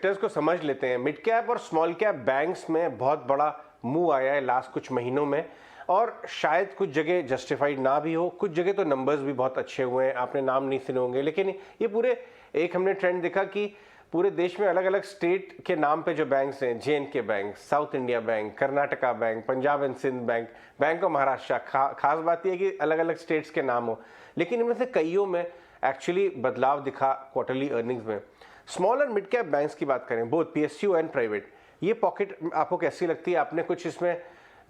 Sectors को समझ लेते हैं। मिड कैप और स्मॉल कैप बैंक्स में बहुत बड़ा मूव आया है लास्ट कुछ महीनों में, और शायद कुछ जगह जस्टिफाइड ना भी हो, कुछ जगह तो नंबर्स भी बहुत अच्छे हुए हैं, आपने नाम नहीं सुने होंगे, लेकिन ये पूरे एक हमने ट्रेंड देखा कि पूरे देश में अलग अलग स्टेट के नाम पे जो बैंक्स हैं, JNK bank, South India bank, Karnataka bank, Punjab and Sindh bank, bank of Maharashtra, खास बात यह है कि अलग अलग स्टेट्स के नाम हो, लेकिन इनमें से कईयों में एक्चुअली बदलाव दिखा क्वार्टरली अर्निंग्स में। Small and mid cap banks की बात करें, बोथ PSU एंड प्राइवेट, ये पॉकेट आपको कैसी लगती है? आपने कुछ इसमें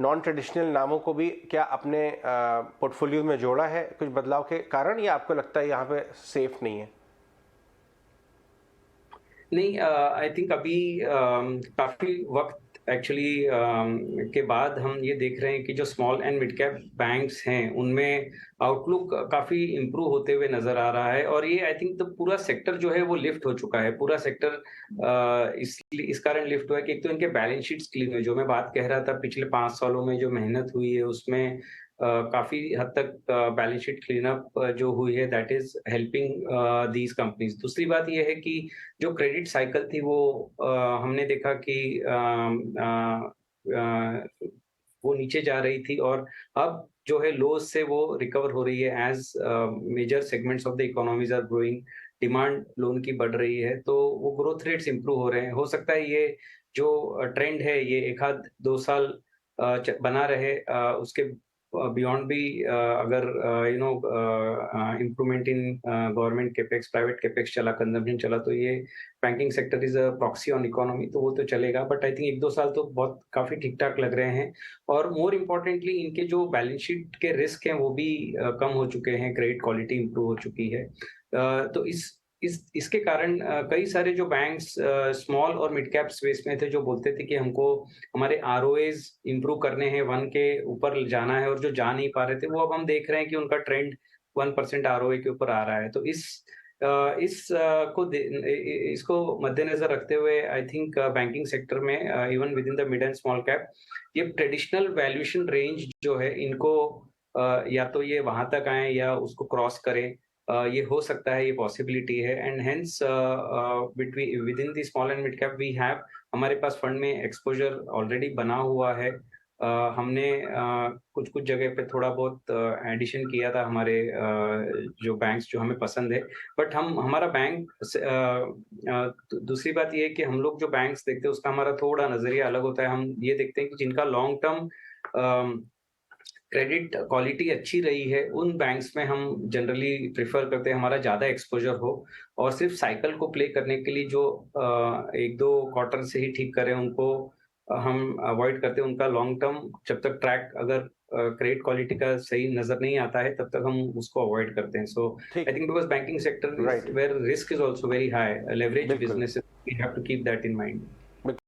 नॉन ट्रेडिशनल नामों को भी क्या अपने पोर्टफोलियो में जोड़ा है कुछ बदलाव के कारण, या आपको लगता है यहाँ पे सेफ नहीं है? नहीं, आई थिंक अभी काफी वक्त एक्चुअली के बाद हम ये देख रहे हैं कि जो small and mid cap banks हैं उनमें आउटलुक काफी इम्प्रूव होते हुए नजर आ रहा है। और ये आई थिंक तो पूरा सेक्टर जो है वो लिफ्ट हो चुका है। पूरा सेक्टर इस कारण लिफ्ट हुआ है कि एक तो इनके बैलेंस शीट्स क्लीन हुए। जो मैं बात कह रहा था, पिछले 5 सालों में जो मेहनत हुई है उसमें काफी हद तक बैलेंस शीट क्लीन अप जो हुई है, that is helping these companies. दूसरी बात यह है कि जो क्रेडिट साइकिल थी वो हमने देखा कि वो नीचे जा रही थी, और अब जो है लोज से वो रिकवर हो रही है as major segments of the economies are growing. Demand loan की बढ़ रही है, तो वो ग्रोथ रेट्स इंप्रूव हो रहे हैं। हो सकता है ये जो ट्रेंड है ये एक आध 2 साल बना रहे, उसके बियॉन्ड भी अगर improvement in government capex, private capex चला, कंजम्पशन चला, तो ये banking sector is a proxy on economy, तो वो तो चलेगा। बट आई थिंक 1-2 साल तो बहुत काफी ठीक ठाक लग रहे हैं। और मोर इम्पोर्टेंटली इनके जो बैलेंस शीट के रिस्क हैं वो भी कम हो चुके हैं, क्रेडिट क्वालिटी इंप्रूव हो चुकी है। तो इसके कारण कई सारे जो बैंक्स स्मॉल और मिड कैप स्पेस में थे जो बोलते थे कि हमको हमारे ROAs इंप्रूव करने हैं, 1 के ऊपर जाना है, और जो जा नहीं पा रहे थे वो अब हम देख रहे हैं कि उनका ट्रेंड 1% ROA के ऊपर आ रहा है। तो इसको मद्देनजर रखते हुए आई थिंक बैंकिंग सेक्टर में even with in the mid and small cap ये ट्रेडिशनल वैल्यूएशन रेंज जो है इनको या तो ये वहां तक आए या उसको क्रॉस करें। ये हो सकता है, ये पॉसिबिलिटी है। And hence between with in the small and mid cap we have, हमारे पास फंड में एक्सपोजर ऑलरेडी बना हुआ है। हमने कुछ जगह पे थोड़ा बहुत एडिशन किया था हमारे जो बैंक्स जो हमें पसंद है। बट हमारा बैंक दूसरी बात ये है कि हम लोग जो बैंक्स देखते हैं उसका हमारा थोड़ा नजरिया अलग होता है। हम ये देखते हैं कि जिनका लॉन्ग टर्म क्रेडिट क्वालिटी अच्छी रही है उन बैंक्स में हम जनरली प्रेफर करते हैं हमारा ज्यादा एक्सपोजर हो, और सिर्फ साइकिल को प्ले करने के लिए जो 1-2 क्वार्टर से ही ठीक करें उनको हम अवॉइड करते हैं। उनका लॉन्ग टर्म जब तक ट्रैक अगर क्रेडिट क्वालिटी का सही नजर नहीं आता है तब तक हम उसको अवॉइड करते हैं। सो आई ठीक, think because banking sector is right, where risk is also very high, leverage बिल्कुल। Business, we have to keep that in mind.